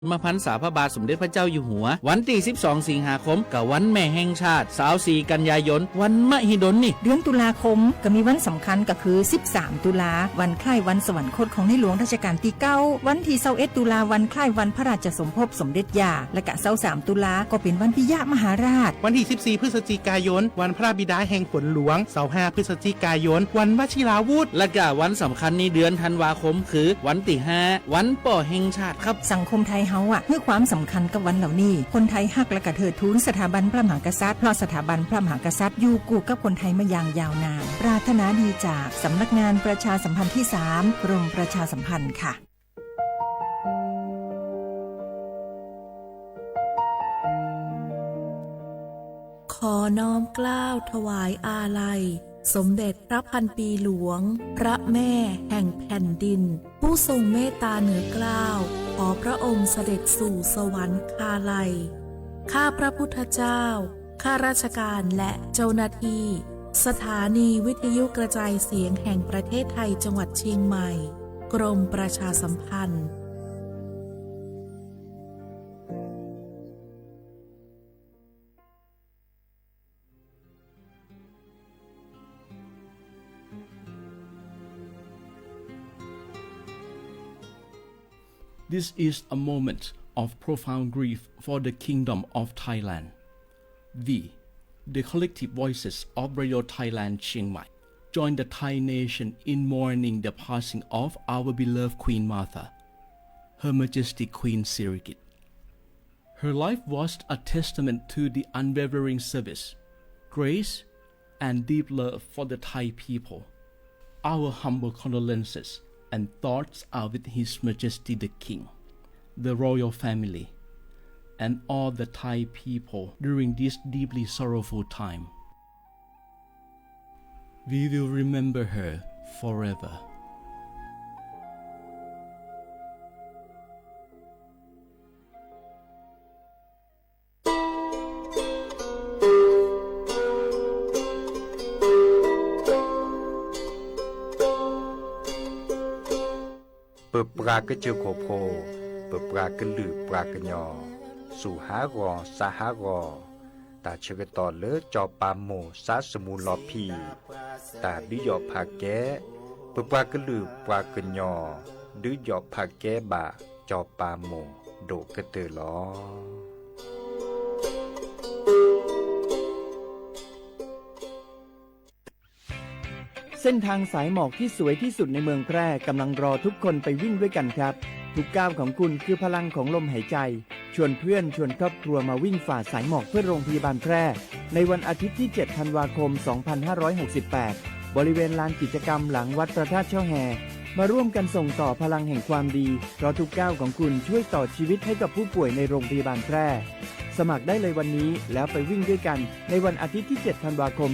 มาพรรษาพระบาทสมเด็จพระเจ้าอยู่หัววันที่12 สิงหาคมกับวันแม่แห่งชาติ24 กันยายนวันมหิดลนี่เดือนตุลาคมก็มีวันสำคัญก็คือ13 ตุลาวันคล้ายวันสวรรคตของในหลวงรัชกาลที่9วันที่21 ตุลาวันคล้ายวันพระราชสมภพสมเด็จย่าและก็23 ตุลาก็เป็นวันปิยมหาราชวันที่14 พฤศจิกายนวันพระบิดาแห่งฝนหลวง25 พฤศจิกายนวันวชิราวุธและก็วันสำคัญในเดือนธันวาคมคือวันที่5วันป่อแห่งชาติครับสังคมไทยเฮาให้ความสำคัญกับวันเหล่านี้คนไทยฮักและก็เทิดทูนสถาบันพระมหากษัตริย์เพราะสถาบันพระมหากษัตริย์อยู่คู่กับคนไทยมาอย่างยาวนานปรารถนาดีจากสำนักงานประชาสัมพันธ์ที่3กรมประชาสัมพันธ์ค่ะขอน้อมเกล้าถวายอาลัยสมเด็จพระพันปีหลวงพระแม่แห่งแผ่นดินผู้ทรงเมตตาเหนือเกล้าขอพระองค์เสด็จสู่สวรรคาลัยข้าพระพุทธเจ้าข้าราชการและเจ้าหน้าที่สถานีวิทยุกระจายเสียงแห่งประเทศไทยจังหวัดเชียงใหม่กรมประชาสัมพันธ์This is a moment of profound grief for the Kingdom of Thailand. We, the collective voices of Radio Thailand Chiang Mai, join the Thai nation in mourning the passing of our beloved Queen Martha, Her Majesty Queen Sirikit. Her life was a testament to the unwavering service, grace, and deep love for the Thai people. Our humble condolences and thoughts are with His Majesty the King, the royal family, and all the Thai people during this deeply sorrowful time. We will remember her forever.เปิดปรากระเจอโคโพเปิดปรากระลือปรากระยอสู่หารอสาหารอตาเชกตอเลอจอปามโมสาสมูลอพีตาดิยอผาแกเปิดปรากระลือปรากระยอดิยอผาแกบาจอปามโมโดกระเตอลอเส้นทางสายหมอกที่สวยที่สุดในเมืองแพร่กำลังรอทุกคนไปวิ่งด้วยกันครับทุกก้าวของคุณคือพลังของลมหายใจชวนเพื่อนชวนครอบครัวมาวิ่งฝ่าสายหมอกเพื่อโรงพยาบาลแพร่ในวันอาทิตย์ที่7 ธันวาคม 2568 บริเวณลานกิจกรรมหลังวัดพระธาตุช่อแฮมาร่วมกันส่งต่อพลังแห่งความดีเพราะทุกก้าวของคุณช่วยต่อชีวิตให้กับผู้ป่วยในโรงพยาบาลแพร่สมัครได้เลยวันนี้แล้วไปวิ่งด้วยกันในวันอาทิตย์ที่7 ธันวาคม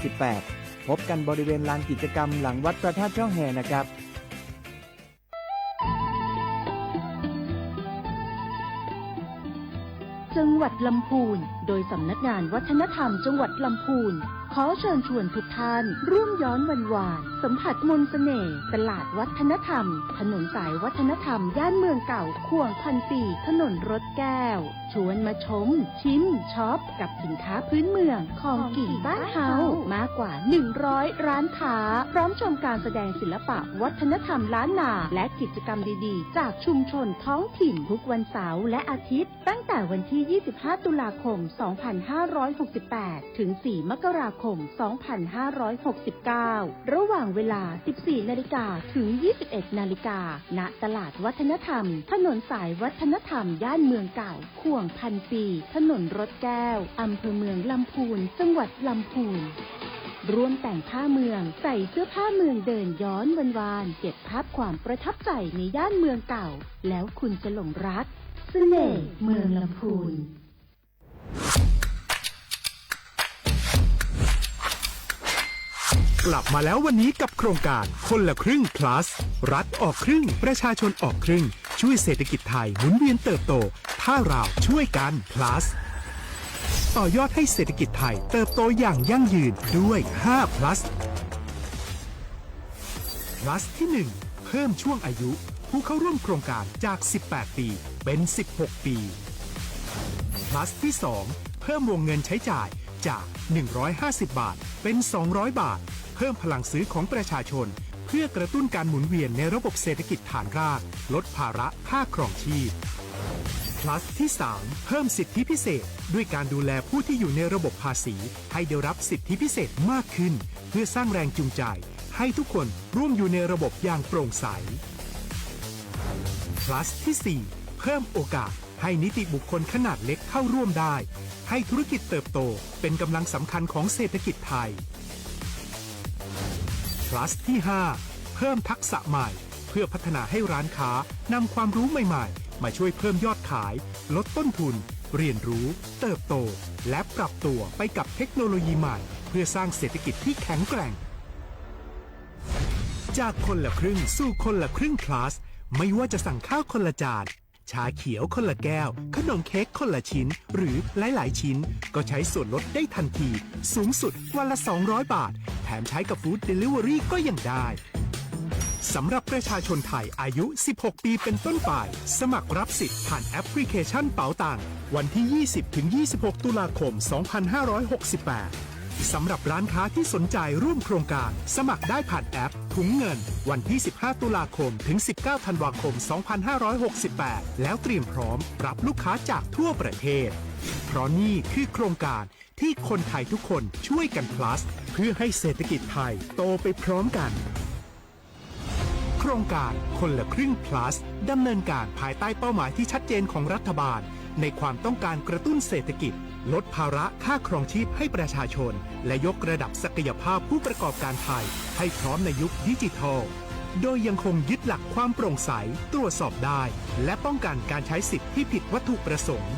2568พบกันบริเวณลานกิจกรรมหลังวัดพระธาตุช่อแฮนะครับจังหวัดลำพูนโดยสำนักงานวัฒนธรรมจังหวัดลำพูนขอเชิญชวนทุกท่านร่วมย้อนวันวานสัมผัสมนต์เสน่ห์ตลาดวัฒนธรรมถนนสายวัฒนธรรมย่านเมืองเก่าข่วง1,400ถนนรถแก้วชวนมาชมชิมช็อปกับสินค้าพื้นเมืองของกิ่งบ้านเฮามากกว่า100ร้านค้าพร้อมชมการแสดงศิลปะวัฒนธรรมล้านนาและกิจกรรมดีๆจากชุมชนท้องถิ่นทุกวันเสาร์และอาทิตย์ตั้งแต่วันที่25 ตุลาคม 2568 ถึง 4 มกราคม 2569 ระหว่างเวลา 14 นาฬิกาถึง 21 นาฬิกาณตลาดวัฒนธรรมถนนสายวัฒนธรรมย่านเมืองเก่าข่วง1,400ถนนรถแก้วอำเภอเมืองลำพูนจังหวัดลำพูนร่วมแต่งผ้าเมืองใส่เสื้อผ้าเมืองเดินย้อนวันวานเก็บภาพความประทับใจในย่านเมืองเก่าแล้วคุณจะหลงรักเสน่ห์เมืองลำพูนกลับมาแล้ววันนี้กับโครงการคนละครึ่ง plus รัฐออกครึ่งประชาชนออกครึ่งช่วยเศรษฐกิจไทยหมุนเวียนเติบโตถ้าเราช่วยกัน plus ต่อยอดให้เศรษฐกิจไทยเติบโตอย่างยั่งยืนด้วย5 plus plus ที่ 1 เพิ่มช่วงอายุ ผู้เข้าร่วมโครงการจาก 18 ปีเป็น 16 ปี plus ที่ 2 เพิ่มวงเงินใช้จ่ายจาก 150 บาทเป็น 200 บาท เพิ่มพลังซื้อของประชาชนเพื่อกระตุ้นการหมุนเวียนในระบบเศรษฐกิจฐานรากลดภาระค่าครองชีพ plus ที่ 3 เพิ่มสิทธิพิเศษด้วยการดูแลผู้ที่อยู่ในระบบภาษีให้ได้รับสิทธิพิเศษมากขึ้นเพื่อสร้างแรงจูงใจให้ทุกคนร่วมอยู่ในระบบอย่างโปร่งใส plus ที่ 4 เพิ่มโอกาสให้นิติบุคคลขนาดเล็กเข้าร่วมได้ให้ธุรกิจเติบโตเป็นกำลังสำคัญของเศรษฐกิจไทย plus ที่ 5 เพิ่มทักษะใหม่เพื่อพัฒนาให้ร้านค้านำความรู้ใหม่ๆมาช่วยเพิ่มยอดขายลดต้นทุนเรียนรู้เติบโตและปรับตัวไปกับเทคโนโลยีใหม่เพื่อสร้างเศรษฐกิจที่แข็งแกร่งจากคนละครึ่งสู่คนละครึ่ง plus ไม่ว่าจะสั่งข้าวคนละจานชาเขียวคนละแก้วขนมเค้กคนละชิ้นหรือหลายๆชิ้นก็ใช้ส่วนลดได้ทันทีสูงสุดวันละ200 บาทแถมใช้กับฟู้ดเดลิเวอรี่ก็ยังได้สำหรับประชาชนไทยอายุ 16 ปีเป็นต้นไปสมัครรับสิทธิ์ผ่านแอปพลิเคชันเป๋าตังวันที่ 20-26 ตุลาคม 2568 สำหรับร้านค้าที่สนใจร่วมโครงการสมัครได้ผ่านแอปถุงเงินวันที่ 15 ตุลาคมถึง 19 ธันวาคม 2568 แล้วเตรียมพร้อมรับลูกค้าจากทั่วประเทศเพราะนี่คือโครงการที่คนไทยทุกคนช่วยกัน plus เพื่อให้เศรษฐกิจไทยโตไปพร้อมกันโครงการคนละครึ่ง plus ดำเนินการภายใต้เป้าหมายที่ชัดเจนของรัฐบาลในความต้องการกระตุ้นเศรษฐกิจลดภาระค่าครองชีพให้ประชาชนและยกระดับศักยภาพผู้ประกอบการไทยให้พร้อมในยุคดิจิทัลโดยยังคงยึดหลักความโปร่งใสตรวจสอบได้และป้องกันการใช้สิทธิที่ผิดวัตถุประสงค์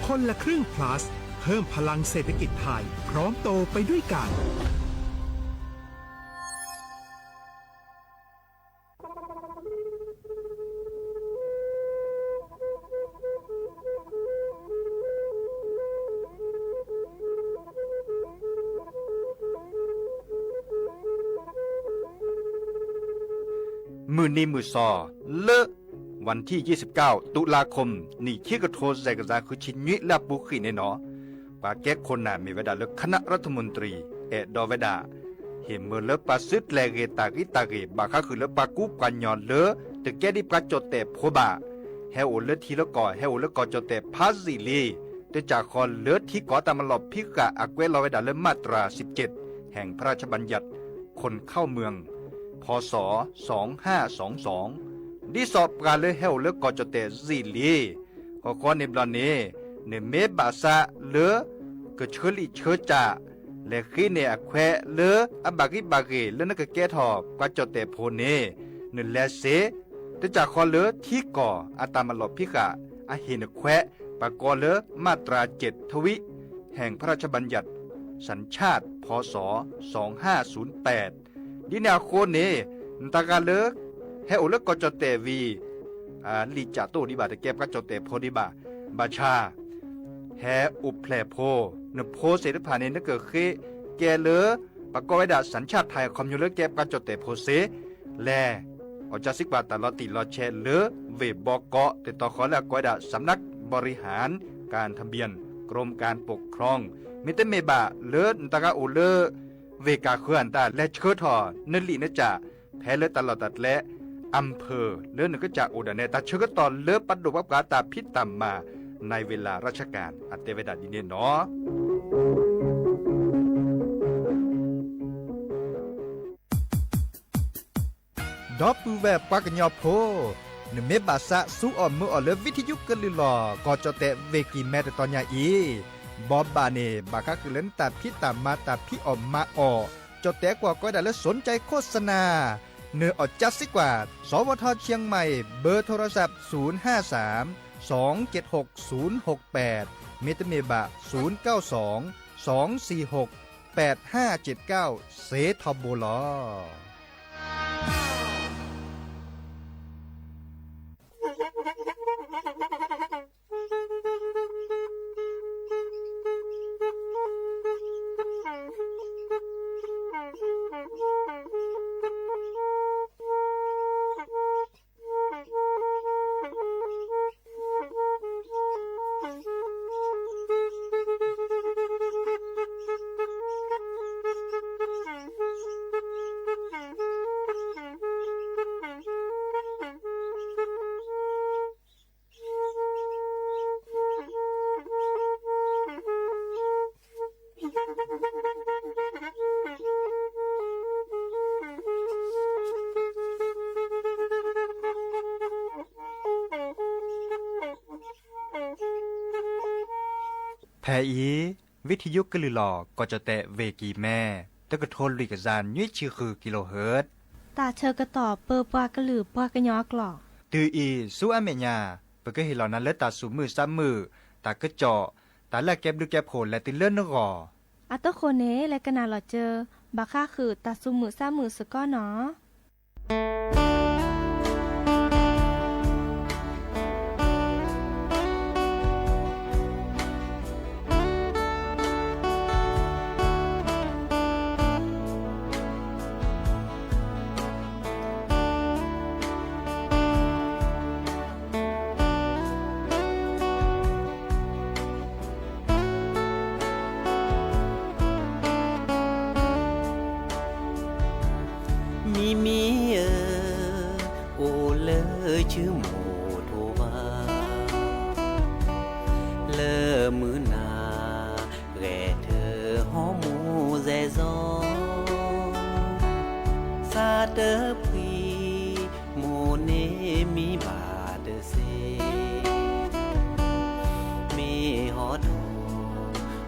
คนละครึ่ง plus เพิ่มพลังเศรษฐกิจไทยพร้อมโตไปด้วยกันมือนี้มือซอเลอะวันที่ 29 ตุลาคมนี่ที่กระโทษใจกระจาคือชินยิและบุขีในเนาะปาแก้คนน่ะมีเวลาเลือกคณะรัฐมนตรีดอเวดาเห็นเมื่อเลือกปาซึดแลเกตากิบาคาคือเลือกปากุปกันยอนเลอะแต่แก้ดิปาจดแต่โพบาเฮโอเลือกทีละก่อเฮโอเลือกก่อจดแต่พาซิลีแต่จากคอนเลือกที่ก่อตามหลบพิกะอักเวลอเวดาเลือกมาตรา 17 แห่งพระราชบัญญัติคนเข้าเมืองพศ 2522ดิสอบการเลยเฮาเลือกก่อจดแต่ซิลีขอในบลานนี้ในเมบาซาเลือกเชลิเชจ่าและขี้ในอแควเลืออบากิเลือนกแก้ทอบกว่าจดแต่โพเนนึแลเสแต่จากคอเลือที่ก่ออาตามลบพิกะอาเห็นแควปากอเลือมาตรา7ทวิแห่งพระราชบัญญัติสัญชาติพศ 2508ดินาโคเนตากาเลือให้โอเลือกก่อจดแต่วีลีจ่าโตดิบาแต่แก้กว่าจดแต่โพดิบาบาชาแฮอุแพลโพนโพเสรผ่านในนเกิดเคแกเลอประกอบไว้ดาสัญชาติไทยคอมยูเลอร์แก็บการจดแต่โพเสแลออจาสิกบาตลอติลอแชเลอเวบอกเกาะแต่ต่อขอแล้วก้อยดาสำนักบริหารการทะเบียนกรมการปกครองมิเตเมบาเลอตากาโอเลอเวกาเคลื่อนตาและเชิดทอนลีนจ่าแพ้เลอตลอดตัดและอำเภอเลือนก็จากอุดรเนตาเชิดตอนเลือปัดดุบับกาตาพิษตามมาในเวลาราชการอัตเตเวดาดินเนเนาะดอปูแบบปากญอโพนเมบาสะสู้อ่อมมืออ่อเลวิทยุกลือหลอก็จะแต่เวกีแม่แต่ตอนยาอีบอบบาเนบาคาคือเล่นตัดพี่ตามมาตัดพี่อ่อมมาอ่อจะแต่กว่าก็ได้แล้วสนใจโฆษณาเนื้ออดจัดสิกว่าสวทเชียงใหม่เบอร์โทรศัพท์053 276 068 เมตเมบะ092 246 8579 เซทอโบลอ อีวิทยุกะลือหลอก็จะแตะเวกีแม่ตะกะโทนลิกะจานยุ้ยชื่อคือกิโลเฮิรตซ์ตาเชอกระต่อเปอปากระหลือปากระยอกหลอกตืออีสู้อเมญาเปก็เห็นเหล่านั้นและตาสูมือซ้ำมือตากระเจาะตาละแก็บดูแก็บโผลและติเลื่อนนกออัตโคเนและกะนาหลอเจอบาค่าคือตาซุมือซ้ำมือสก้อเนาะชื่อโมโทวาเลอมือนาแร่เธอหอมูแซซอซาเตอพีโมเนมีบาเดเซมีหอด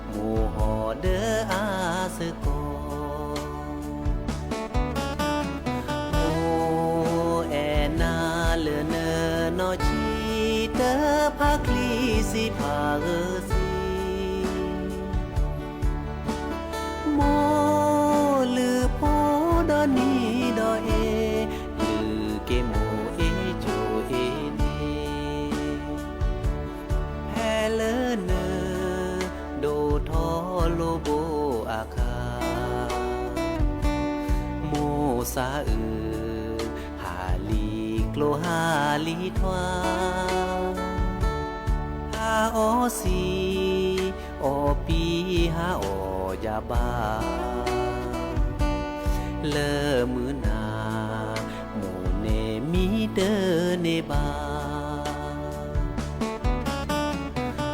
โมหอเดออาสโกนอชีเตอพาคลีสิพาเกสีโมลือโพดอนีดอเอลือเกโมเอโจเอเนแพเลเนโดทอโลโบอาคาโมซาโลหาลีทวาฮาโอซีโอปีฮาโอยาบาเลอมือนาโมเนมีเดเนบา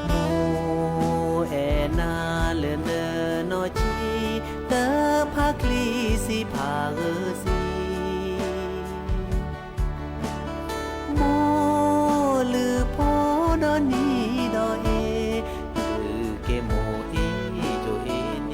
โมเอนาเลเนนอชีเตอพาคลีสิพาเกซีดอนีดอเอลือเกโมเอโจเอเน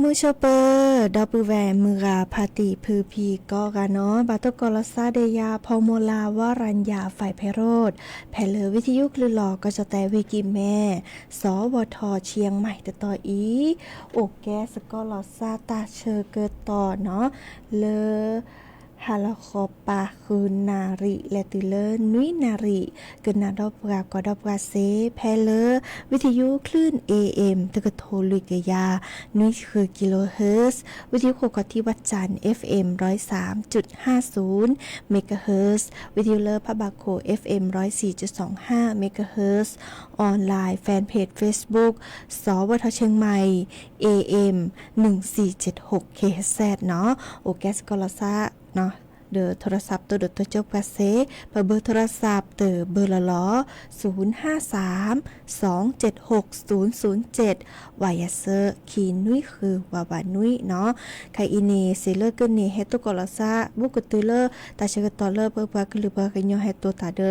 มือเชเปอร์ดอปือแวมือราพาติพือพีกอกาเนาะบาตกอลซาเดยาพอโมลาวารัญญาฝ่ายไพโรธแผ่เลอวิทยุคลือหลอกก็จะแต่เวกิแม่สวทเชียงใหม่ต่ออีโอแกสกอลซาตาเชอเกิดต่อเนาะเลอฮาลาคอปาคือนาริและติเลอร์นุยนาริเกินนาดอบรากอดอบราเซแพเลอร์วิทยุคลื่น AM ตะกะโทลุกยานุยคือกิโลเฮิรตซ์วิทยุโคกที่วัดจันทร์ FM 103.50 เมกะเฮิรตซ์วิทยุเลอร์พะบาโค FM 104.25 เมกะเฮิรตซ์ออนไลน์แฟนเพจ Facebook สวทเชียงใหม่ AM 1476 KHZ เนาะโอแกสกอลซาเนาะ เดอโทรศัพท์ตัวเดอตัวเจ้าประเสเบอร์โทรศัพท์เตอเบอร์ละล้อ053-276-007วายเซอร์คีนุ้ยคือวาวานุ้ยเนาะใครอินีเซเลอร์เกินนี่เฮตุกอลซาบุกตือเลอตาเชกตอเลอเบอร์ปากลือเบอร์กันยอเฮตุตาเดอ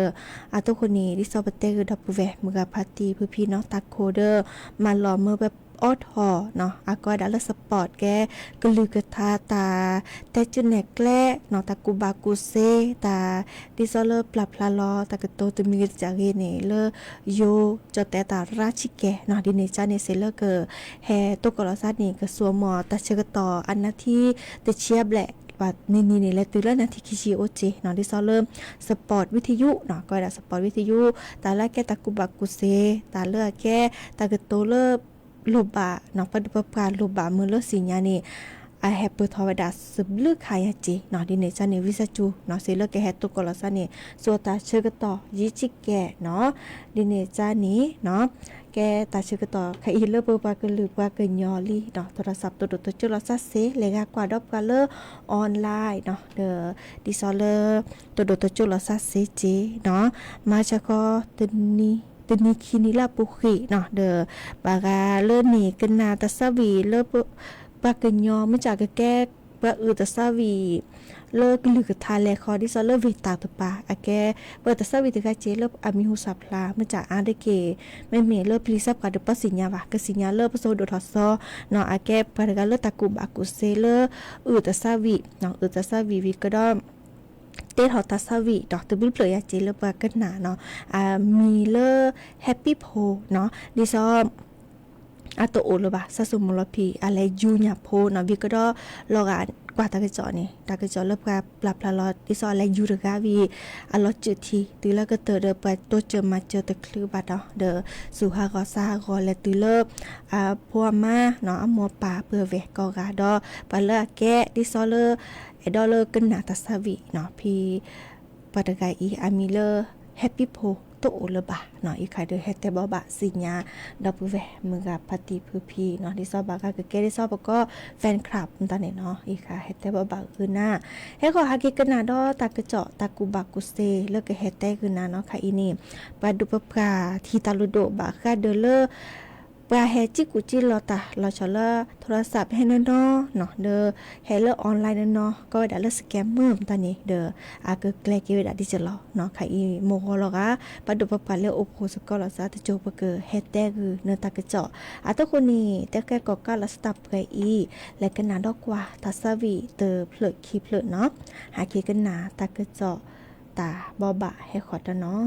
อาตุคนนี้ดิซอบเตคือดับเวมือกับพาตีเพื่อพี่น้องตักโคเดอร์มาหล่อเมื่อแบบออดหอเนาะอากอยดัลสปอร์ตแกกลือกระทาตาแต่จุนแนกแกล้เนาะตากูบากูเซตาดิซอเลอร์ปรับพลาลอตากระโตตมีจาเกเนเลอโยจอแต่ตาราชิแกเนาะดิเนจาเนเซเลอร์เกอแฮตกอลซานี่กระสัวหมอตาเชกตออันนาที่เตเชียบแหละว่านี่แหละตื่นแล้วนะที่คิชิโอเจเนาะดิซอเริ่มสปอร์ตวิทยุเนาะก็ได้สปอร์ตวิทยุตาละแกตากูบากูเซตาเลอแกตากระโตเลอโลบะเนาะปฏิบัติการโลบะมือเลือสิญญานี่ไอแฮปเปอร์ทอวดาสืบเลือกขายจีเนาะดิเนจันเนวิซาจูเนาะเซเลอร์แกแฮตตุกอลซานี่สัวตาเชกต่อยิจิแกเนาะดิเนจานี้เนาะแกตาเชกต่อใครอีเลอร์เปอร์ปากลือปากยอลีเนาะโทรศัพท์ตัวจุลซาเซเลกากว่าดอบกาเลอร์ออนไลน์เนาะเดอดิซอเลอร์ตัวจุลซาเซเจเนาะมาชะก็ตึนี้ตนิคินิลาปุขิเนาะเดอบากาเลินี่กันนาตะสวีเลปากยอไม่จากแก้ปะตะสวีเลกลือกทาแลคอดิซอเลเวตาตปาอะแกเปิดตะสวีตะกาเจเลอามิหุสับลาไม่จากอาเดเกไม่เมเลพลิซับกาเดปสิญญาวะกสิญญาเลปโซโดทอซอเนาะอะแกปะกาเลตะกุบากุเซเลตะสวีเนาะตะสวีวิกดอมเตหอตัสวีดอกตบิลเปลยเจเลปากันหนาเนาะมีเลแฮปปี้โพเนาะดิซอมอาโตโอลบะซาซุมลพีอะไรจูญาโพเนาะวิกดอลอกากว่าตากระจอนี่ตากระจอเลปาปรับพลาลอดิซออะไรยูรกาวีอลอจุทีตือแล้วก็เตอเดไปตัวเจอมาเจอตะคลือบาดเดสุฮากอซากอและตือเลพัวมาเนาะมัวป่าเปือเวกอกาดอปะเลแกดิซอเลไอดอลเลอร์กันนาตัสวีเนาะพี่ปตกายอีอามิเลอร์แฮปปี้โพโตโอเลบะเนาะอีใครเดอแฮตเตบอบะสิญญาดับเวมือกับปฏิพือพีเนาะที่ซอบากาเกได้ซอบก็แฟนคลับตอนนี้เนาะอีค่ะแฮตเตบอบะคือหน้าให้ขอฮากิกันนาดอตากระเจาะตากูบักกุเซเลิกแฮตเตคือหน้าเนาะค่ะอีนี่ปาดุปปาทีตาลุโดบะค่ะเดอเลอปลาแฮจิกุจิลอตาเราชอลโทรศัพท์ให้เนาะเนาะเดอเฮเลออนไลน์เนาะก็ได้เลสแกมเมอร์ตอนนี้เดออาเกแกลกิวดาดิจิลเนาะค่ะอีโมโหลกะปะดุปปาเลโอโคสกอลซาตะโจปะเกเฮแตคือเนตากะเจาะอาตะคนนี้แต่แกก็กะลสตับไกอีและกันนาดอกว่าตาสวีเตอเพลคีเพลเนาะหาคีกันนาตากะเจาะตาบอบะให้ขอตะเนาะ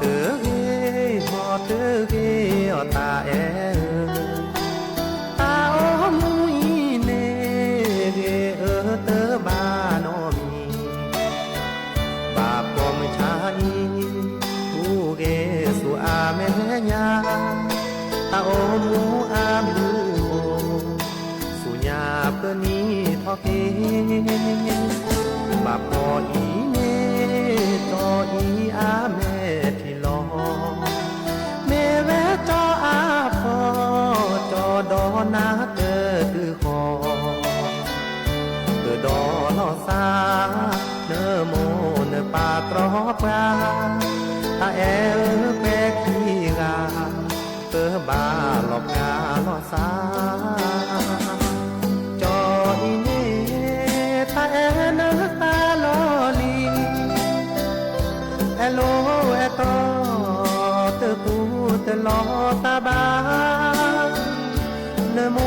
เตอเกหอเตอเกอตาเอตาโอมุยเนเกเตอบานอมีบาปอมชาอีผู้เกสุอาเมญาตาโอมูอามือโอสุญาเปนีทอเกบาปออีเนจออีอาเมที่ลอเมเวจออาพอจอดอนาเตอตือคอเตอดอลอซาเนโมเนปาตรอปราตาเอเปกีกาเตอบาหลอกกาลอซาจออีเนตาเอเนตาลอลีเอโลเอโตเตอปูเตอลอตาบาเนโม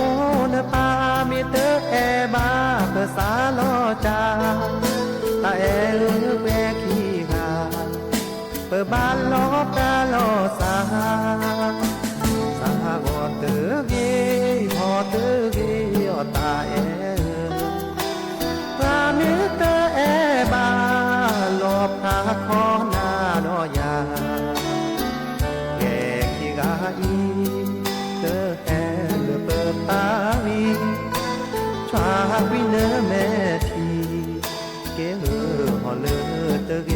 เนปามิเตอเอบาเปสาลอจาตาเอเปกีกาเปบาลอกาลอซาสากอเตอเกหอเตอเกอตาเอรามิเตอเอบาลอบคาคอนาดอยาแกกีกาอีเตอแอเลเปิดตาวีชวาวิเนเมทีเกหอเลเตอเก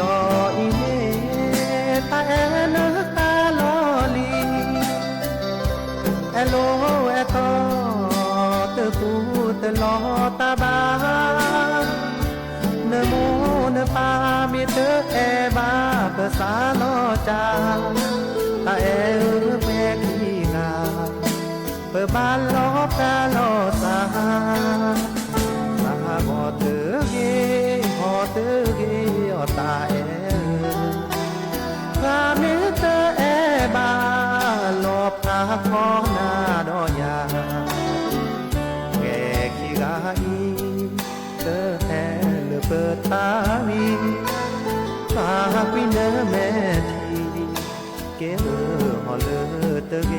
จออีเนตาเอเนตาลอลีเอโลเอโตเตอปูเตอลอตาบาเนโมเนปามิเตอเอบาเปสาลอจาตาเอเปกีกาเปบาลอกาลอซาสากอเตอเกหอเตอเกอตาเอรามิเตอเอบาลอบคาคอนาดอยาแกขี้กาอีเตอแอเลเปิดตาวีฝากวิเนเมทีเกหอเลเตอเก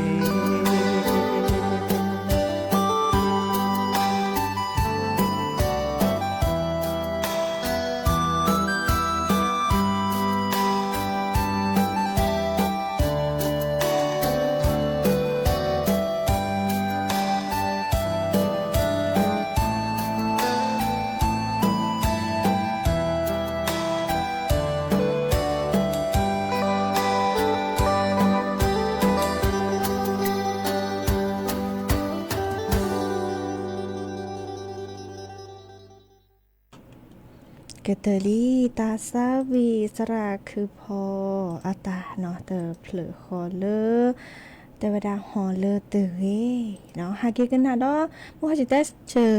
กเตอรี่ตาซาวีสระคือพออาตาเนาะเตอเผลอคอเลอแต่เวลาหอเลอเตอเเนาะหาเกกันนะดอบ่ว่าสิได้เจอ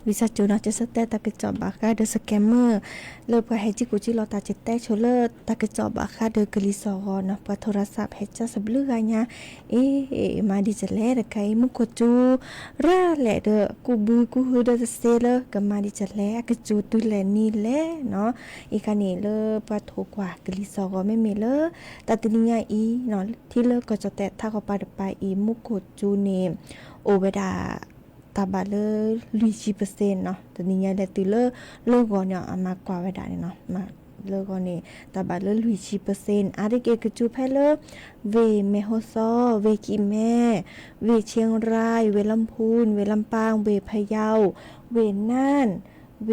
วิสาจูนอจะสเตตากจอบบาคาเดสแกมเมอร์เลิบก็ให้จิกุจิลอตาจิตแตกโชเลอร์ตากจอบบาคาเดกลิซอเนาะปะโทรศัพท์เฮ็ดจะสบลือญามาดิจะแลตะไคมุกจูราแลเดกูบูกูฮูเดเซเลก็มาดิจะแลกจูตุแลนี่แลเนาะอีกานี่เลปะโทกว่ากลิซอไม่มีเลตาตินิญาอีเนาะที่เลก็จะแตะถ้าก็ปาดไปอีมุกจูเนโอเวดาตาบาเลลุย10%เนาะตอนนี้ยาได้ติเลโลกเนี่ยมากกว่าเวลาเนาะมาโลกนี่ตาบาเลลุย10%อาริเกกจูเพลเวเมโฮซอเวกิแม่เวเชียงรายเวลำพูนเวลำปางเวพะเยาเวน่านเว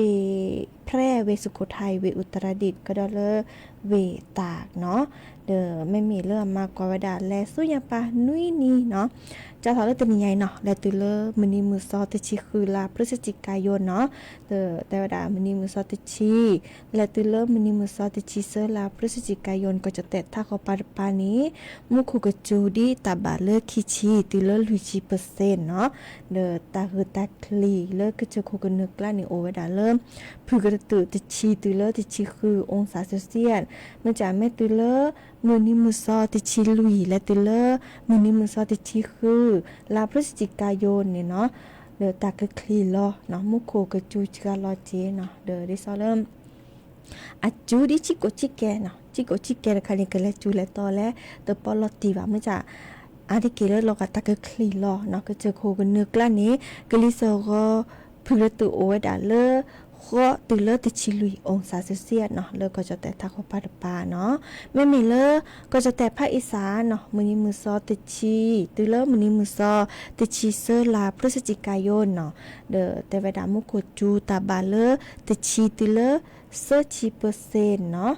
แพร่เวสุโขทัยเวอุตรดิตถ์ก็ดอเลอเวตากเนาะไม่มีเรื่องมากกว่าดาแลสู้ยาปานุ้ยนี่เนาะจะถอดเลยตัวนี้ใหญ่เนาะและตัวเลอมื้อนี้มื้อซอตชิคือลาพฤศจิกายนเนาะแต่ว่าดามื้อนี้มื้อซอตชิและตัวเลอมื้อนี้มื้อซอตชิเซลาพฤศจิกายนก็จะแตะถ้าเขาปานี้มุคุกจูดีตาบาเลอคิชิตัวเลอลุยชิ%เนาะตาคือตาคลีเลอก็จะคุกนึกล้านี่โอเวดาเริ่มพึกระตือตชิตัวเลอตชิคือองศาเซลเซียสมันจะไม่ตัวเลอมื้อนี้มื้อซอตชิลุยและตัวเลอมื้อนี้มื้อซอตชิคือลาพฤศจิกายนเนี่ยเนาะตากะคลีลอเนาะมุโคกะจูจกาลอเจเนาะดิซอเริ่มอะจูดิชิโกชิแกเนาะชิโกชิแกละคันนี่ก็และจูและตอและตะปอลอติว่ามันจะอาดิเกเลลอกะตากะคลีลอเนาะก็เจอโคกันนึกละนี้กะลิซอก็พึระตุโอเวดาเลอก็ตือเลอติชิลุยองศาเซลเซียสเนาะเลอก็จะแตะทักปาดปาเนาะไม่มีเลอก็จะแตะภาคอีสานเนาะมื้อนี้มื้อซอติชิตือเลอมื้อนี้มื้อซอติชิเซลาพฤศจิกายนเนาะแต่เวลามุโคจูตาบาเลอติชิตือเลอเซชิ%เนาะ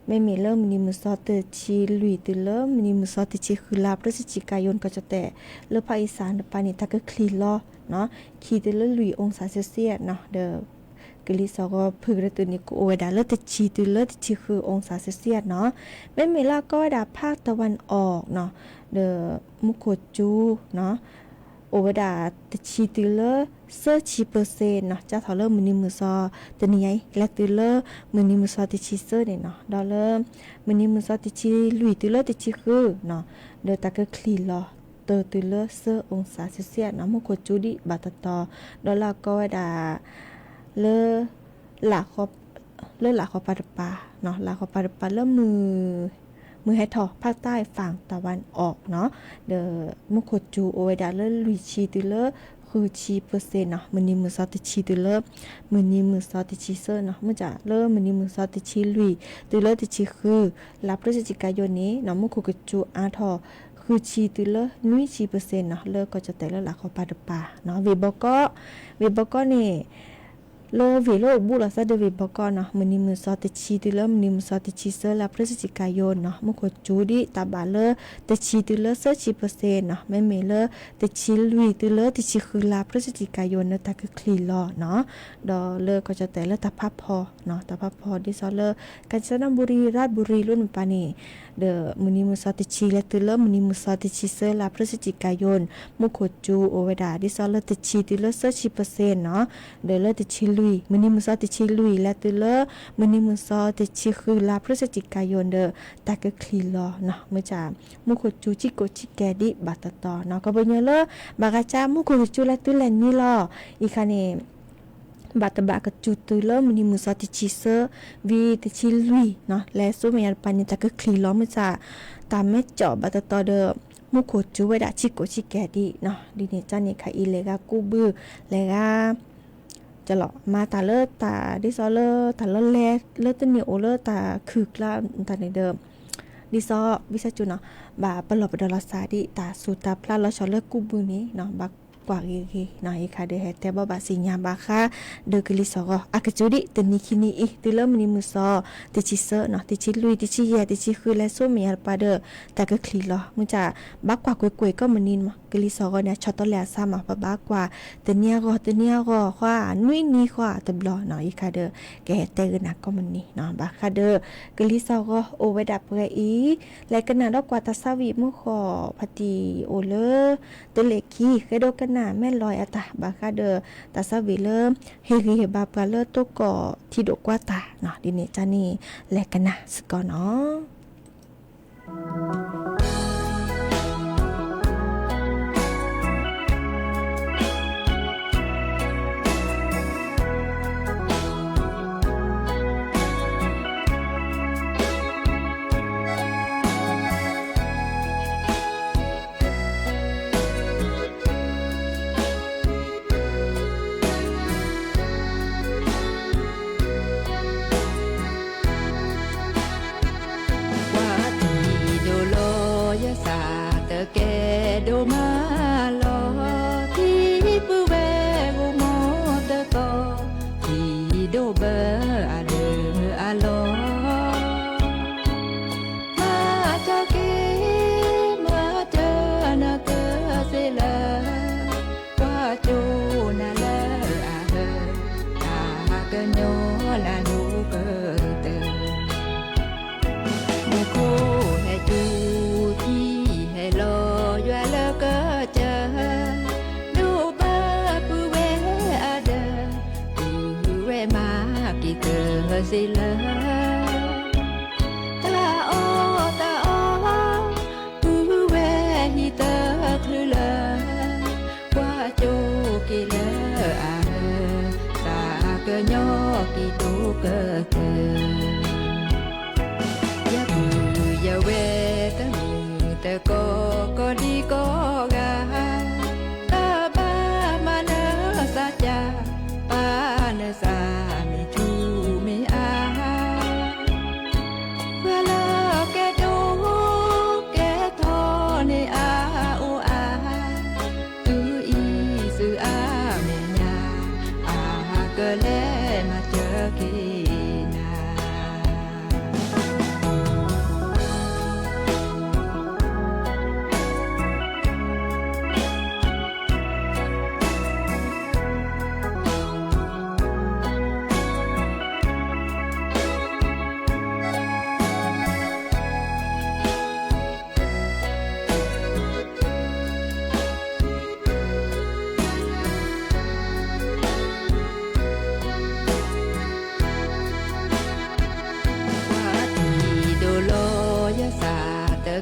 ไม่มีเริ่มมื้อนี้มื้อซอติชิลุยตือเลอมื้อนี้มื้อซอติชิคือลาพฤศจิกายนก็จะแตะเลอภาคอีสานปานิตะก็คลีลอเนาะคีติลลุยองศาเซลเซียสเนาะกลิซอก็พึกระตุนิโกโอเวดาเลติชีตุเลติชีคือองศาเซลเซียสเนาะไม่มีลาก็ดาภาคตะวันออกเนาะมุโคจูเนาะโอเวดาติชีตุเลเซชิ%เนาะจะถอเลมื้อนี้มื้อซอตะนี้ไงและตุเลมื้อนี้มื้อซอติชีเซเนี่ยเนาะดอเลมื้อนี้มื้อซอติชีลุยตุเลติชีคือเนาะตะก็คลีลอตุเลเซองศาเซลเซียสนะมุโคจูดิบาตตอดอลาก็ดาเลหลาขอปาดปาเนาะหลาขอปาดปาเริ่มมือให้ทอภาคใต้ฝั่งตะวันออกเนาะมุโคจูโอเวดาเลลุยชีตุเลคือชี%เนาะมื้อนี้มื้อซอติชีตุเลมื้อนี้มื้อซอติชีเซเนาะมื้อจะเริ่มมื้อนี้มื้อซอติชีลุยตุเลติชีคือลาพฤศจิกายนนี้เนาะมุโคกจูอาทอคือชีตุเลนุ้ยชี%เนาะเลก็จะแต่ละหลักของปาดปาเนาะเวบก็นี่เลเวโลบุลาซาเดเวบก็เนาะมื้อนี้มื้อซอติชีตุเลมื้อนี้มื้อซอติชีเซลาพฤศจิกายนเนาะมุโคจูดิตาบาเลตชีตุเลเซชี%เนาะแม่เมเลตชีลุยตุเลตชีคือลาพฤศจิกายนเนาะตะคือคลีลอเนาะเลก็จะแต่ละตะพับพอเนาะตะพับพอดิซอเลกาญจนบุรีราชบุรีรุ่นปานี่มื้อนี้มื้อซอติชีและตุเลมื้อนี้มื้อซอติชีเซลาพฤศจิกายนมุโคจูโอเวดาดิซอเลตชีตุเลเซชี%เนาะเลตชีลุยมื้อนี้มื้อซอติชีลุยและตุเลมื้อนี้มื้อซอติชีคือลาพฤศจิกายนตะก็คลีลอเนาะมื้อจามุโคจูจิโกจิแกดิบาตตอเนาะก็บ่ยเลบากาจามุโคจูและตุเลนี่ลออีคันนี่บาตบากจูตุเลมื้อนี้มื้อซอติชีเซวีติชีลุยเนาะและซุมยาปานิตะก็คลีลอมื้อจาตามแม่เจาะบาตตอมุโคจูเวดาจิโกจิแกดิเนาะดิเนจานี่ค่ะอีเลกากูบือเลกาจะหลอมาตาเลตาดิซอเลตาเลตเนียวเลตาคือกล้าตาในเดิมดิซอวิซาจุเนาะบาปลอบดลสาดิตาสุตาพลาลชอเลกูบือนี้เนาะบักกว่าอีเนาะอีค่ะเดเฮแต่บ่บาสิญาบาค่ะกลิซอก็อะกจูดิตนิคินีอีติเลมื้อนี้มื้อซอติชิเซเนาะติชิลุยติชิเยติชิคือและซุเมียปาตะก็คลีลอมื้อจะบักกว่ากวยๆก็มื้อนี้มากลิซอก็เนี่ยชอตแลซามาบักกว่าตะเนียก็ขวานุ้ยนี่ขวาตะบลอเนาะอีค่ะแกเตอนะก็มื้อนี้เนาะบักค่ะกลิซอก็โอเวดาเปอีและกันน่ะดอกกว่าตะซาวิมื้อขอพติโอเลตะเลคีเคดกันแม่ลอยอะตาบาคาตาซาวิเลเฮริบาปาเลตุกอที่ดกว่าตาเนาะดิเนจานี่แลกันนะสกอเนาะ ด เกอเตมูคู่ให้จูที่ให้รอยัวเลเกอเจอดูบ้าปูเวอาเดปูเวมากี่เกอสิเลตาโอปูเวฮิเตอคลือเลว่าโจกี่เลอาตาเกยอกี่ตูเกอเตยาปูยาเวตะมือตะโกก็ดีก็กาตาบ้ามาเนสัจจาปาเนสามิทูมิอาเวลาแกดูแกทอในอาอูอาตูอีสืออาเมญาอาเกเลมาเจอกี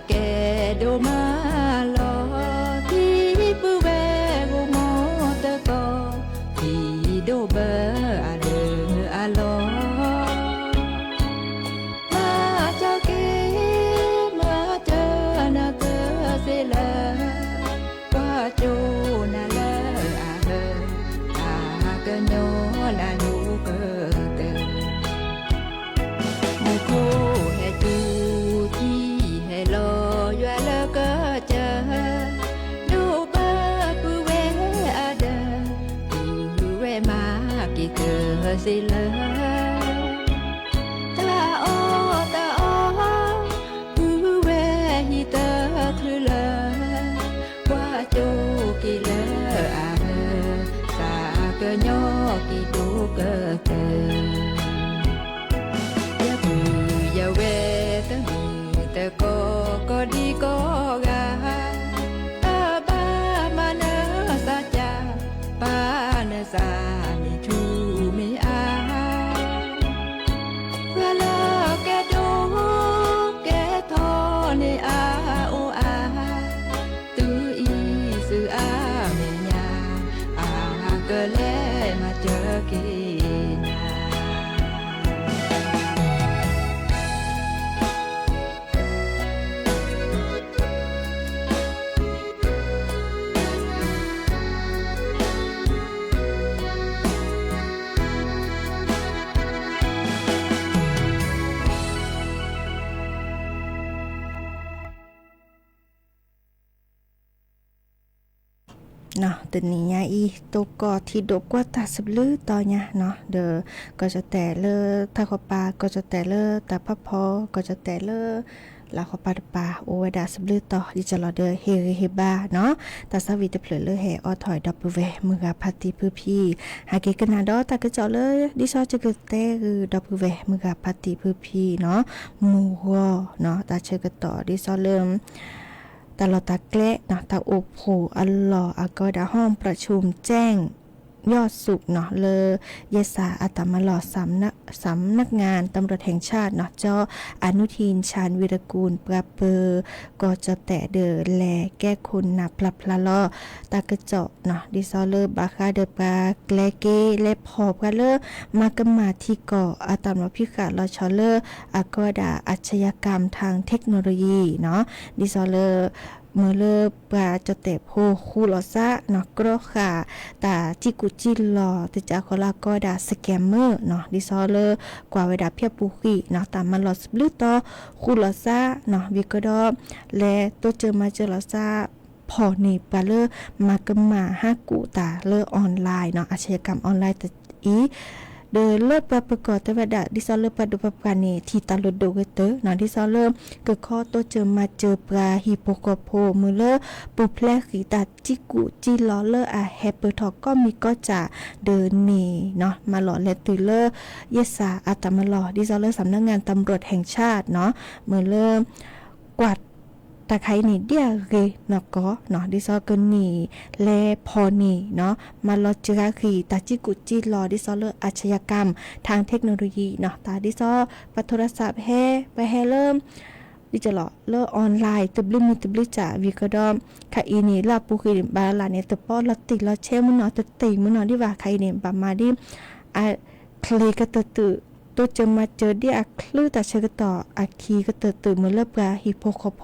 แกดูมาลอที่ปูเวกูโมตะกอที่ดูเบออาเดออาลอมาเจ้าเกมาเจอนาเกอเสลว่าจูนาเลอาเฮอาเกโนนาลูเกอเตมูคูให้จูที่ให้รอยัวเลเกอเจอดูบ้าปูเวอาเดปูเวมากี่เกอสิเลตาโอปูเวฮิเตอคลือเลว่าโจกี่เลอาเฮสาเกยอกี่ตูเกอเตยาปูยาเวตะมือตะโกก็ดีก็กาตาบ้ามาเนสัจจาปาเนสามิทูมิอาเวลาแกดูแกทอในอาอูอาตูอีสืออาเมญาอาเกเลมาเจอกีเนาะตัวนี้ยาอีตัวกอที่ดกกว่าตาสบลือต่อเนี่ยเนาะเดอก็จะแต่เลอถ้าขอปาก็จะแต่เลอแต่พะพอก็จะแต่เลอลาขอปาปาโอเวดาสบลือต่อดิจะรอเดอเฮบาเนาะตาสวิตเผลอเลอแฮออถอยดับเวมือกาพัติพื้พี่หาเกกันนาดอตากระเจาะเลยดิซอจะเกิดแต่คือดับเวมือกาพัติพื้พี่เนาะมูหัวเนาะตาเชกต่อดิซอเริ่มตลอดตาแกละเนาะตาอบโผอัลลอฮ์ก็ได้ห้องประชุมแจ้งยอดสุขเนาะเลยสาอัตมลอสำนักงานตำรวจแห่งชาติเนาะเจ้าอนุทินชาญวีรกูลปราเปอร์ก็จะแตะเดอแลแก้คุณนับพลับพละลอตากระเจาะเนาะดิซอเลบาคาเดปาแกลเกและพอบกันมากมาที่เกาะอาตามพิกาลอชอเลอากอดาอาชญากรรมทางเทคโนโลยีเนาะดิซอเลเมื่อเลิกปลาจะเตะโพคูลอซะเนาะกรอค่ะแต่จิกุจิลอแต่จากคนละก็ดาสแกมเมอร์เนาะดิซอเลกว่าเวลาเพียบปุกีเนาะตามมันลอสบลูต่อคูลอซะเนาะวิกดอและตัวเจอมาเจอลอซะพอนี่ปลาเลมากมาฮักกูตาเลอออนไลน์เนาะอาชญากรรมออนไลน์แต่อีเ เดินเลิกประกอบแต่ว่าดิซอเลิกปดุปปานีที่ตาลดโดกเตอนะดิซอเริ่มเกิดข้อโตเจอมาเจอปลาฮิโปโกโพมือเลปุแพลขีตาจิกุจิลอเลอะแฮปเปอร์ทอกก็มีก็จะเดินหนีเนาะมาหล่อและตือเลเยสาอาตมาหล่อดิซอเลสำนักงานตำรวจแห่งชาติเนาะมือเริ่มกวาดตะไคร้นี่เดียเกเนาะก็เนาะดิซอเกินนี่แลพอนี่เนาะมาลอเจอคีตาจิกุจิลอดิซอเลอาชญากรรมทางเทคโนโลยีเนาะตาดิซอปัโทรศัพท์แฮไปแฮเริ่มดิจะหล่อเลออนไลน์ตบลิมีตบลิจ่าวิกดอมค่ะอีนี่ลาปูคีบาลาเนี่ยตปอลติลอเชมุนอตติมุนอดิว่าใครเนี่ยบามาดิคลีกตตือตัวเจอมาเจอเดียคลื่นแต่เชกต่ออาคีก็เติมือเลิบปลาฮิโปโคโพ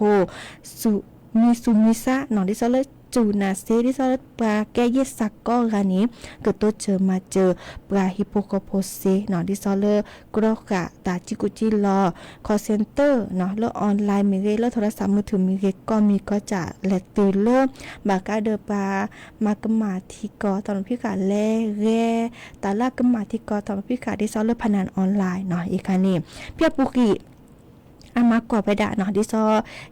สุมิซะหนอนดิซอเลจูนาเซดิซอเลปลาแกเยสักก็กานี้ก็ตัวเจอมาเจอปลาฮิโปโคโพเซหนอนดิซอเลกรอกะตาจิกุจิลอคอเซ็นเตอร์เนาะเลออนไลน์มีเรเลโทรศัพท์มือถือมีเรก็มีก็จะและตื่นเลิบากาเดปลามากมาที่กอตอนพิการแลแรตาลากมาที่กอตอนพิการดิซอเลพนันออนไลน์เนาะอีกคันนี้เปียปุกิอามากกว่าไปด่าเนาะดิซอ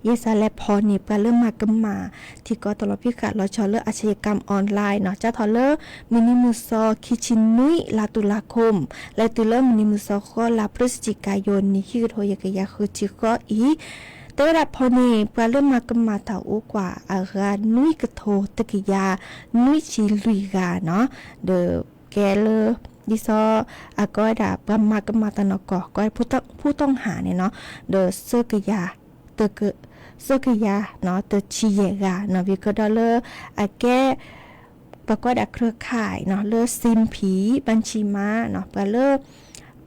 เยซาและพอนี่ปลาเริ่มมากำมาที่ก็ตลอดพิกัดรอชอเลอร์อาชญากรรมออนไลน์เนาะจ้าทอเลอร์มินิมุซอคิชินนุยลาตุลาคมและตุเลอร์มินิมุซอข้อลาพฤศจิกายนนี้ที่โทยกยาคือจิก็อีแต่ระดับพอนี่ปลาเริ่มมากำมาเถาอุกว่าอารานุยกโทตะกิยานุยชิลุยกาเนาะเดอแกเลอดิซออาก็ดาประมากมาตนกก็ผู้ต้องหาเนี่ยเนาะเดอเซกยาเตกเซกยาเนาะเตชิเยกาเนาะวิกดอเลออาแกประกอบเครือข่ายเนาะเลอซิมผีบัญชีม้าเนาะปลาเลอ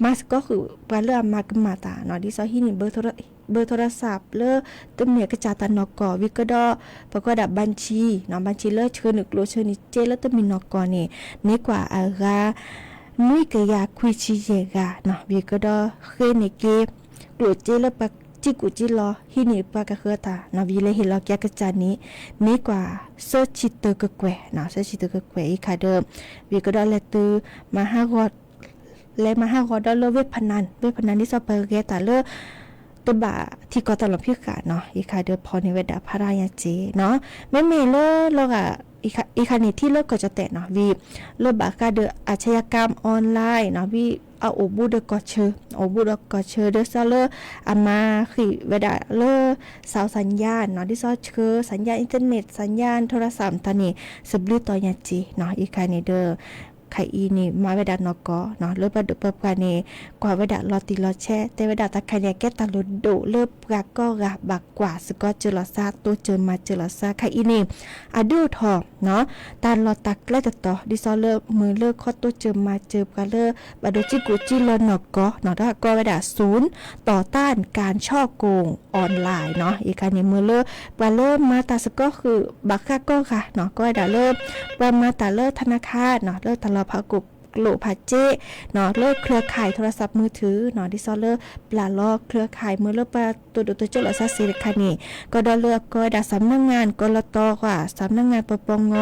มาสก็คือปลาเลอมากมาตาเนาะดิซอฮินี่เบอร์โทรศัพท์เลอตึมเนี่ยกระจาตนกวิกดอประกอบบัญชีเนาะบัญชีเลอเชิญนึกโลเชิญนิเจแล้วตึมินกนี่นี่กว่าอารานุยกยาคุยชิเยกาเนาะวิกดอเคเนเกกลุเจลปะจิกุจิลอฮินิปากะเคตาเนาะวิเลหิลอกยากะจานี้นี่กว่าเซชิเตกะแกวเนาะเซชิเตกะแกวอีคาเดิมวิกดอเลตือมาฮากอดและมาฮากอดเลเวพนันที่ซอเปเกตาเลตัวบะที่กอตลอดพิกาเนาะอีคาเดิมพอในเวดาพารายาเจเนาะแม่เมเลโลกะอีคันนี้ที่เลิกก็จะแตะเนาะวีเลิกบากาเดออาชญากรรมออนไลน์เนาะวีเอาโอบูเดกอเชเดซอเลอามาคือเวดาเลสาวสัญญาณเนาะที่ซอเชอสัญญาณอินเทอร์เน็ตสัญญาณโทรศัพท์ตานี่สบลิตอยาจีเนาะอีคันนี้เดอไข่อีนี่มาเวดานกเนาะเลิกประดุประกานี่กว่าเวดาลอติลอแช่แต่เวดาตะไคร่แก้ตาลุโดเลิกกะก็กะบักกว่าสก็เจลซาตัวเจอมาเจลซาไข่อีนี่อะดูทอเนาะตาลอตักและต่อดิซอเลอมือเลิกข้อตัวเจอมาเจอกะเลอบาโดจิกุจิลอนกเนาะถ้าก็เวดาศูนย์ต่อต้านการช่อโกงออนไลน์เนาะอีกคันนี้มือเลิกบาเลิกมาตาสก็คือบักกะก็ค่ะเนาะก็เวดาเลิกบามาตาเลิกธนาคารเนาะเลิกตลอดพากุกโลพาเจเนาะเลิกเครือข่ายโทรศัพท์มือถือเนาะดิซอเลอร์ปลาลอกเครือข่ายมือเลิกปลาตัวเจ้าหลักทรัพย์สิริคานีก็ดอเลือกก็ดาสำนักงานกลตกว่าสำนักงานปปง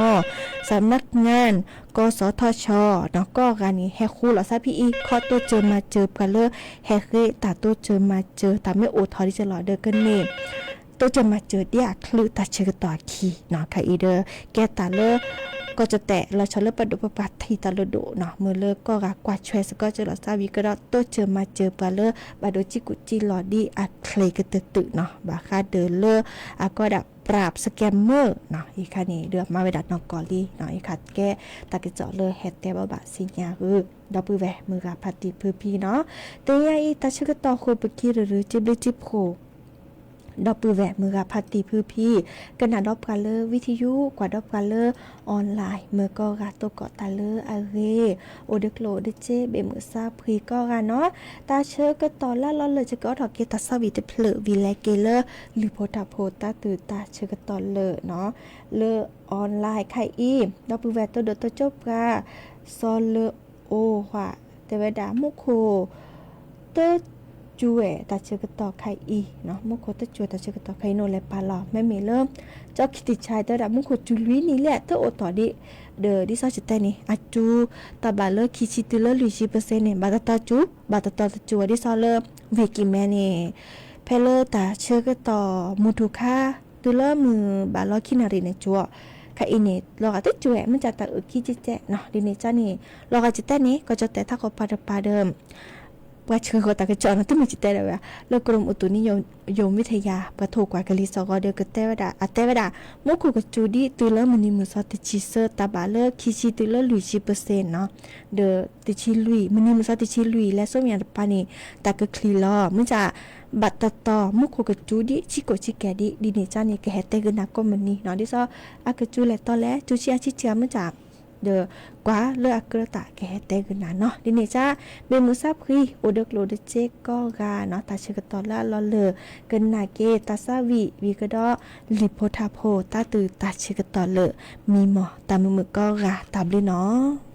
สำนักงานกสทชเนาะก็การนี้แฮคูหลักทรัพย์พี่อีข้อตัวเจอมาเจอกันเลยแฮเคตาตัวเจอมาเจอตาไม่โอทอที่จะหล่อเดินกันนี่ตัวจะมาเจอเดียคลือตาเชกต่อขีเนาะค่ะอีเดอแกตาเลอก็จะแตะเราชอเลปดุปปัตทีตาลโดเนาะมือเลิกก็กวาดช่วยสก็เจอลอซาวิก็ได้ตัวเจอมาเจอปลาเลบาโดจิกุจิลอดีอัดเคลกตึเนาะบาคาเดินเลอก็ดับปราบสแกมเมอร์เนาะอีคันนี้เดือมาเวดัดนอกกอลีเนาะอีคัดแก้ตากระเจาะเลยแฮดแต่บะสิญญาคือดอปือแวมือกะพัดติพือพีเนาะเตยอีตาชกตอโคปกีหรือจิบลิจิบโคดอปปือแหวมือกับพัตติพื้พี่กระนาดอปกาเลอร์วิทยุกว่าดอปกาเลอร์ออนไลน์เมื่อก็กาตัวเกาะตาเลอร์อาเรโอเดกโลเดเจเบมือซาพรีก็กาเนาะตาเชอก็ตอนละล้อเลยจะก็ถอดเกตัสวิตเพลวิเลเกเลอร์หรือโพตาโพตาตื่นตาเชอก็ตอนเลยเนาะเลอออนไลน์ไข่อีดอปปือแหวตัวเดตัวจบกาซอเลโอว่าแต่เวดามุโคเต จูเอตาเชกต่อไข่อีเนาะมุขตะจูตาเชกต่อไข่โนและปาหลอแม่เมเริ่มเจ้าคิดติชายตะดามุขจูลุยนี่แหละเตอโอต่อดิเดอดิซอจิตแต่นี่อาจูตาบาเลคิชิตุเลลุย10%เนี่ยบาตตาจูบาตตาจูดิซอเลเวกิแมนี่เพลตาเชกต่อมุทุค่าตุเลมือบาลอคินารีในจัวค่ะอินี่เราก็ติจูเอมันจะตาคิจิเจเนาะดินี่จ้านี่เราก็จิตแต่นี้ก็จะแต่ถ้าก็ปาเดิมว่าเชื่อเขาตากระจอนที่มีจิตใจเลยว่าแล้วกรมอุตุนิยมวิทยาประถูกกว่ากะลิสกอเดียวกับเตวดาอัเตวดามุกุกจูดีตุลมันนิมุสติชิเซตาบาเลคิชิตุลลุย10%เนาะเดติชิลุยมันนิมุสติชิลุยและส้มยานปานีตากะคลีลอมันจะบัตตอมุกุกจูดีชิโกชิแกดีดิเนจานี่กะเฮเตกนักก็มันนี่เนาะดิซออากะจูและตอแลจูชิอาชิเจียมันจะเดกว่าเลือกกระตาแกเตกันนะเนาะดิเนจ้าเบมุซับคีโอเดกโลเดเจก็กาเนาะตาเชกตอละลอเลกันนาเกตาซาวีกระดอลิโพทาโพตาตือตาเชกตอเลมีหมอตามมือก็กาตามเลยเนาะ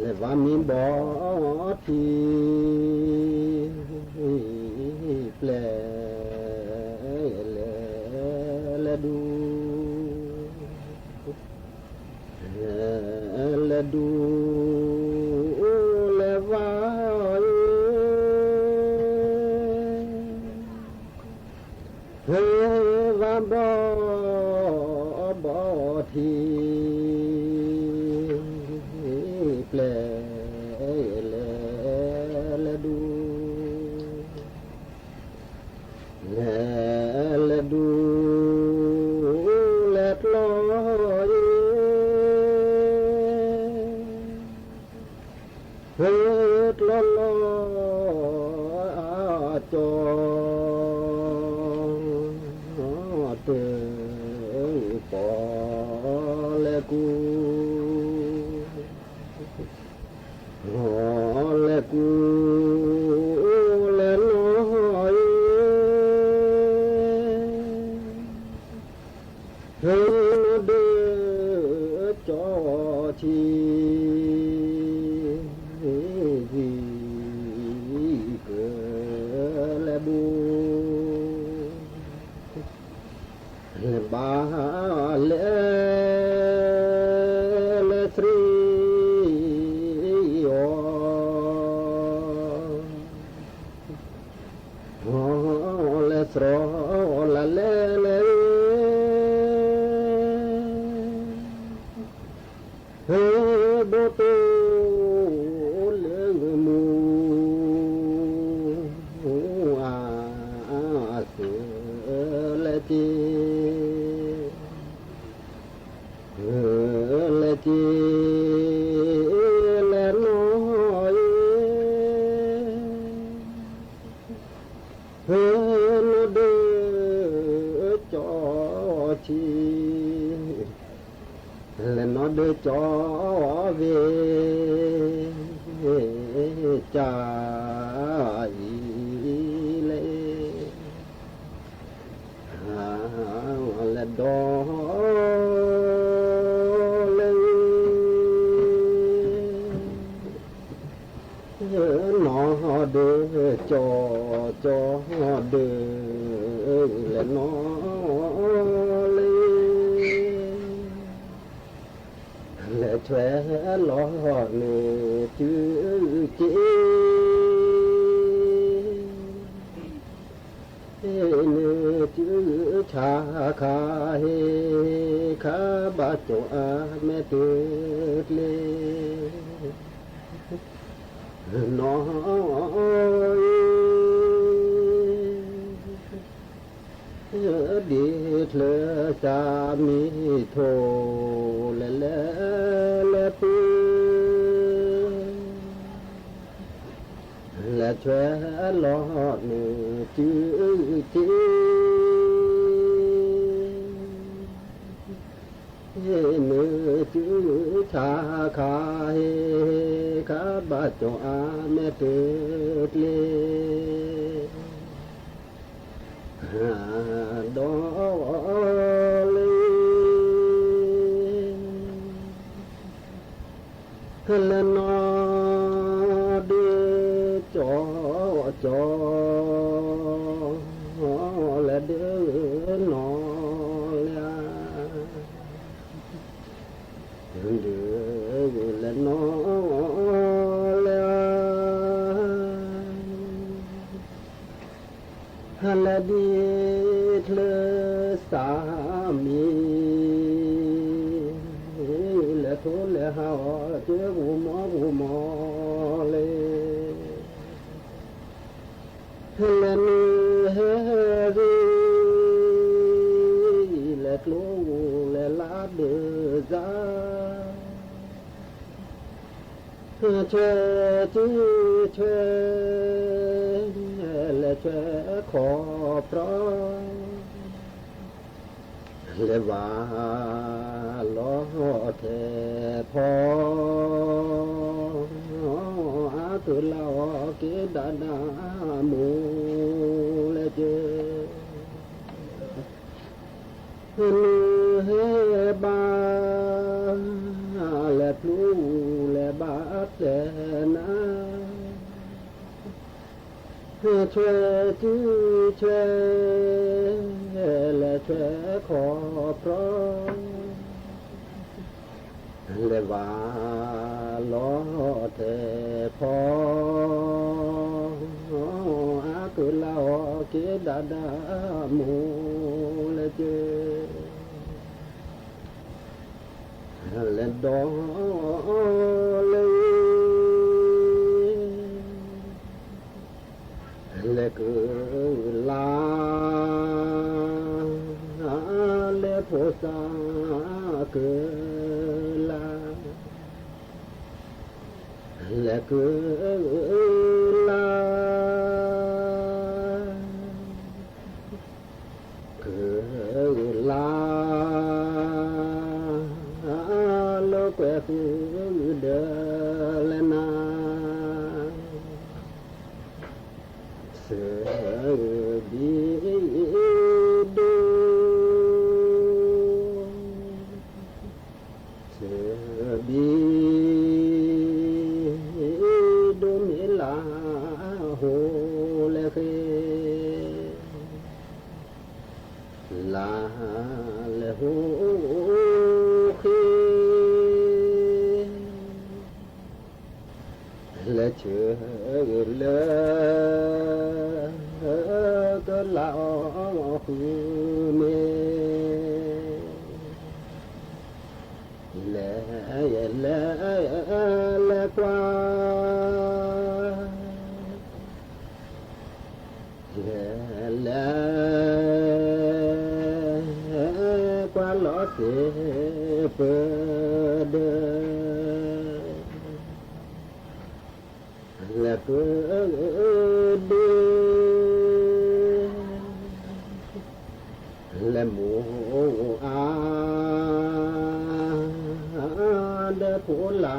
และว่ามีบ่ที่แปลและดูและดูและว่าเฮ้ว่าบ่ที่แปลและดูและดูและลอยเฮ็ดลอยจอเตปอและกูและกูและน้อยเฮ็ดเด้อจอทีเกิดและบูและบาและทรีและสรละและเฮ้บตูเลืองมูเสือและจีและจีและน้อยเฮ้เด้อจอชีและนอเด้อจอเวจาอีเลและดอเลยนอเด้อจอเด้อและนอเลยและแฉลอเนื้อจื้อจีเนื้อจื้อชาคาเฮคาบาโจอาแม่เตือเลน้อยดีเธอสามีโทและปืและแฉลอดเนื้อจื้อจีเนื้อจื้อชาคาเฮคาบาโจอาแม่เตือเลดอเลยและนอเดือจอและเดือนอเดือและนอและดีเธอสามีและทุนและหาเจ้าหูหมอเลยและมือเฮรีและกลูและลาเดือซาเชื่อและเชื่อขอพร้อมและว่าล้อเทพอตุลาเกดานามูและเจเฮบาและพลูและบาต เลนะช่วยจื้อช่วยและช่วยขอพร้อมและว่าล้อเธอพออาคือเล่าเกดาดามูและเจและดอเลยและคือลาและโพสาคือลาและคือลาคือลาโลกเวคือเดลนาเสือบีดูเสือบีดูมิลาโหเลเคลาเลโหเคและเชื่อเลยก็ลาคือเมและกว่าและกว่าล้อเสียเปิดและเกิดและหมูอาเดพูลา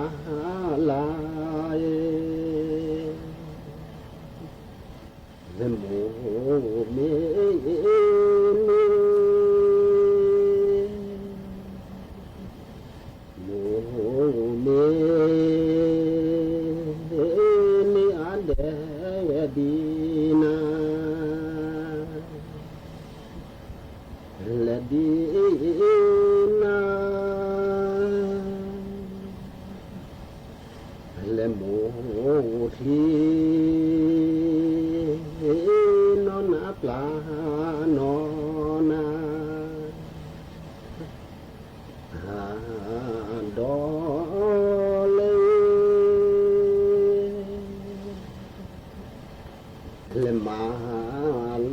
ลายและหมูเมหมูเมดีนาและดีนาและหมูทีนอนนาปลานอนนาดอและมา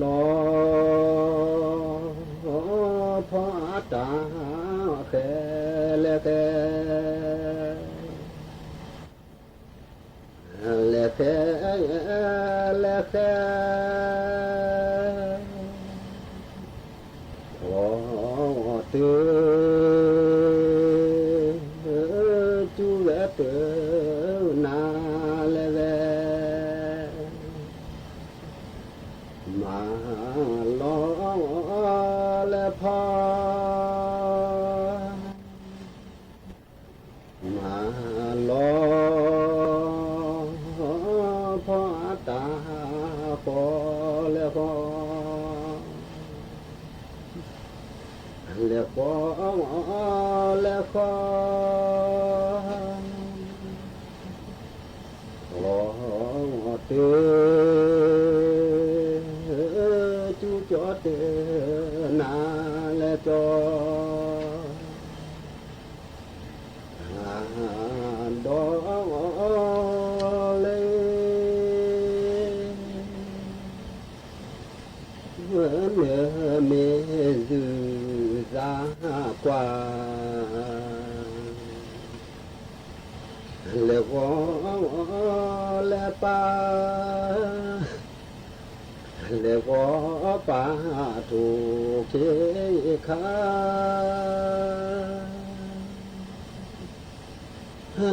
ลอพอตาแค่และแค่และแค่และแค่พอตื่นจูเวเตนาและมาลอและพอมาลอพอตาพอและพอและพอและพอพอเตือนจอดนาและจอดอเลยเมื่อเมซึซากว่าและวอและปาและวอปาถูกเคขา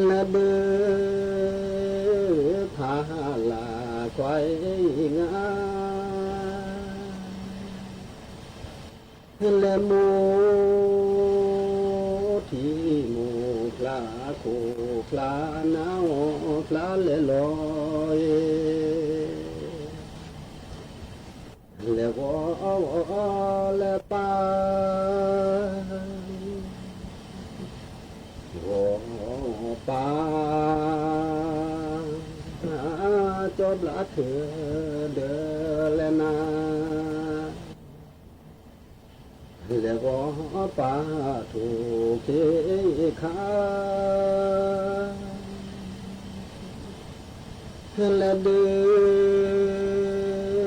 และเบือพาลาควายงาและหมูที่หมูพลา คูคลาหนาวคลาเลลอยแล้วก็และปาโอ้ปาจบละเธอเดินและนาแล้วก็ปาถูกเทขาและดื้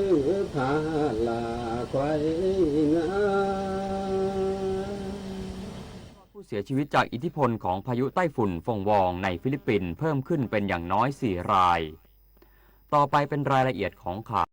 อพาลาควายงา ผู้เสียชีวิตจากอิทธิพลของพายุไต้ฝุ่นฟงวองในฟิลิปปินส์เพิ่มขึ้นเป็นอย่างน้อย4 ราย ต่อไปเป็นรายละเอียดของข่าว